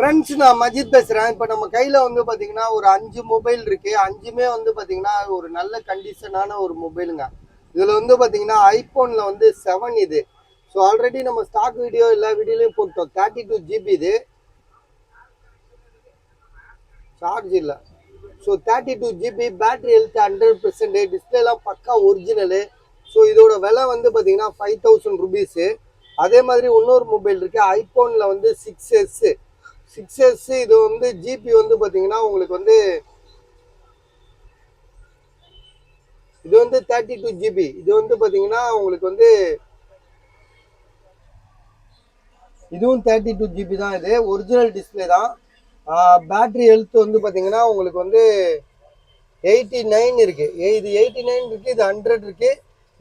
Friends, நான் மஜித் பேசுகிறேன். இப்போ நம்ம கையில் வந்து பார்த்தீங்கன்னா ஒரு 5 மொபைல் இருக்குது. 5மே வந்து பார்த்தீங்கன்னா ஒரு நல்ல கண்டிஷனான ஒரு மொபைலுங்க. இதில் வந்து பார்த்தீங்கன்னா ஐஃபோனில் வந்து 7 இது. ஸோ ஆல்ரெடி நம்ம ஸ்டாக் வீடியோ எல்லா வீடியோலையும் போட்டோம். 32 GB இது. சார்ஜ் இல்லை. ஸோ 32 GB, பேட்டரி ஹெல்த் 100%, டிஸ்பிளேலாம் பக்கா ஒரிஜினலு. ஸோ இதோட விலை வந்து பார்த்தீங்கன்னா 5000 ருபீஸு. அதே மாதிரி இன்னொரு மொபைல் இருக்குது ஐஃபோனில் வந்து 6S. இது வந்து ஜிபி வந்து பார்த்தீங்கன்னா உங்களுக்கு வந்து இது வந்து 32 GB. இது வந்து பார்த்தீங்கன்னா உங்களுக்கு வந்து இதுவும் 32 GB தான். இது ஒரிஜினல் டிஸ்பிளே தான். பேட்டரி ஹெல்த் வந்து பார்த்தீங்கன்னா உங்களுக்கு வந்து 89 இருக்கு. இது 89 இருக்கு, இது 100 இருக்கு.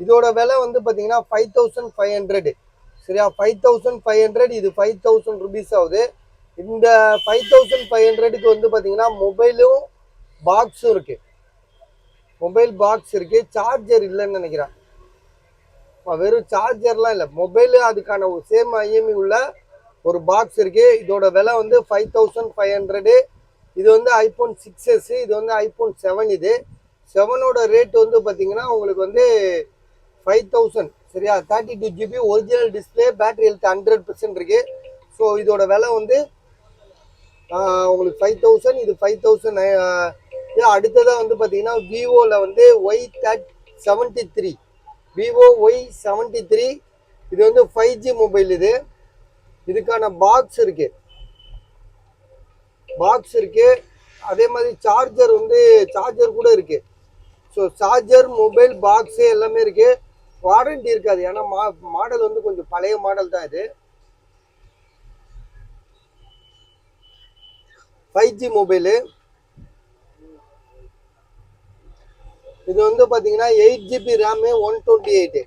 இதோட விலை வந்து பார்த்தீங்கன்னா 5500. சரியா? 5500, இது 5000 ருபீஸ் ஆகுது. இந்த 5500க்கு வந்து பார்த்தீங்கன்னா மொபைலும் பாக்ஸும் இருக்கு. மொபைல் பாக்ஸ் இருக்கு. சார்ஜர் இல்லைன்னு நினைக்கிறேன். வெறும் சார்ஜர்லாம் இல்லை, மொபைலு அதுக்கான சேம் ஐஎம்இ உள்ள ஒரு பாக்ஸ் இருக்கு. இதோட விலை வந்து 5500. இது வந்து ஐஃபோன் 6S, இது வந்து ஐஃபோன் 7. இது 7ஓட ரேட் வந்து பார்த்தீங்கன்னா உங்களுக்கு வந்து 5000. சரியா? 32 GB original display, battery health 100% இருக்கு. ஸோ இதோட விலை வந்து உங்களுக்கு 5000, இது 5000. அடுத்ததாக வந்து பார்த்தீங்கன்னா விவோவில் வந்து Y73, விவோ Y73. இது வந்து 5G மொபைல். இதுக்கான பாக்ஸ் இருக்கு. அதே மாதிரி சார்ஜர் கூட இருக்கு. ஸோ சார்ஜர், மொபைல் பாக்ஸு எல்லாமே இருக்கு. வாரண்டி இருக்காது, ஏன்னா மாடல் வந்து கொஞ்சம் பழைய மாடல் தான். இது 5G மொபைலு. இது வந்து பார்த்தீங்கன்னா 8GB RAM 128.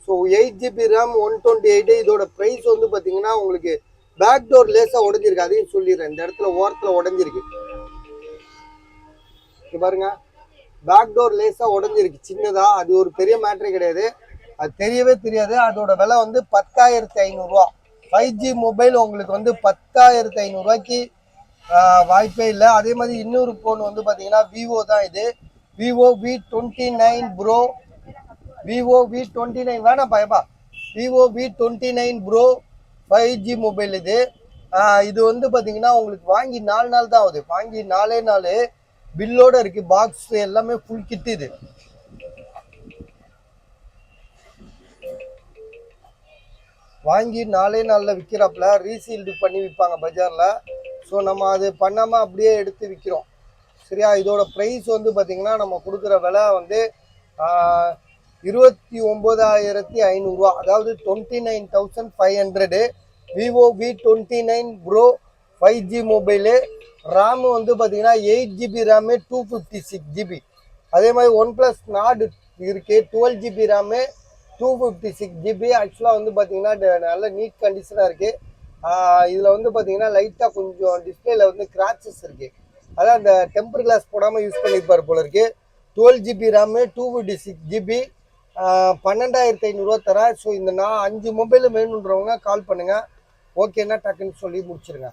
So 8GB RAM 128. இதோட ப்ரைஸ் வந்து பார்த்தீங்கன்னா உங்களுக்கு பேக் டோர் லேசாக உடஞ்சிருக்கு, அதையும் சொல்லிடுறேன். இந்த இடத்துல ஓரத்தில் உடஞ்சிருக்கு பாருங்க. பேக் டோர் லேசாக உடஞ்சிருக்கு சின்னதாக. அது ஒரு பெரிய மேட்ரே கிடையாது, அது தெரியவே தெரியாது. அதோட விலை வந்து 10500 ரூபா. 5G மொபைல் உங்களுக்கு வந்து 10500 ரூபாய்க்கு வாய்ப்பே இல்லை. அதே மாதிரி இன்னொரு ஃபோன் வந்து பார்த்தீங்கன்னா விவோ தான். இது Vivo V29 bro. Vivo V29 வேணாம் பயப்பா. Vivo V29 bro 5G mobile. இது வந்து பார்த்தீங்கன்னா உங்களுக்கு வாங்கி 4 நாள் தான் ஆகுது. வாங்கி 4 நாள் பில்லோட இருக்கு. பாக்ஸ் எல்லாமே ஃபுல் கிட். இது வாங்கி 4 நாளில் விற்கிறாப்புல. ரீசீல்டு பண்ணி விற்பாங்க பஜாரில். ஸோ நம்ம அது பண்ணாமல் அப்படியே எடுத்து விற்கிறோம். சரியா? இதோட ப்ரைஸ் வந்து பார்த்தீங்கன்னா நம்ம கொடுக்குற விலை வந்து 29500 ரூபா, அதாவது 29500. Vivo V29 bro 5G mobile. RAM வந்து பார்த்தீங்கன்னா 8GB ரேமு 256 GB. அதே மாதிரி OnePlus Nord இருக்கு, 12GB ரேமு 256 GB. ஆக்சுவலாக வந்து பார்த்தீங்கன்னா நல்ல நீட் கண்டிஷனாக இருக்குது. இதில் வந்து பார்த்தீங்கன்னா லைட்டாக கொஞ்சம் டிஸ்பிளேல வந்து கிராச்சஸ் இருக்குது. அதான் அந்த டெம்பர் கிளாஸ் போடாமல் யூஸ் பண்ணியிருப்பார் போல இருக்கு. 12GB ரேமு 256 GB, 12500 ரூபா தரேன். ஸோ இந்த 5 மொபைல் வேணுன்றவங்க கால் பண்ணுங்கள். ஓகேன்னா டக்குன்னு சொல்லி முடிச்சிருங்க.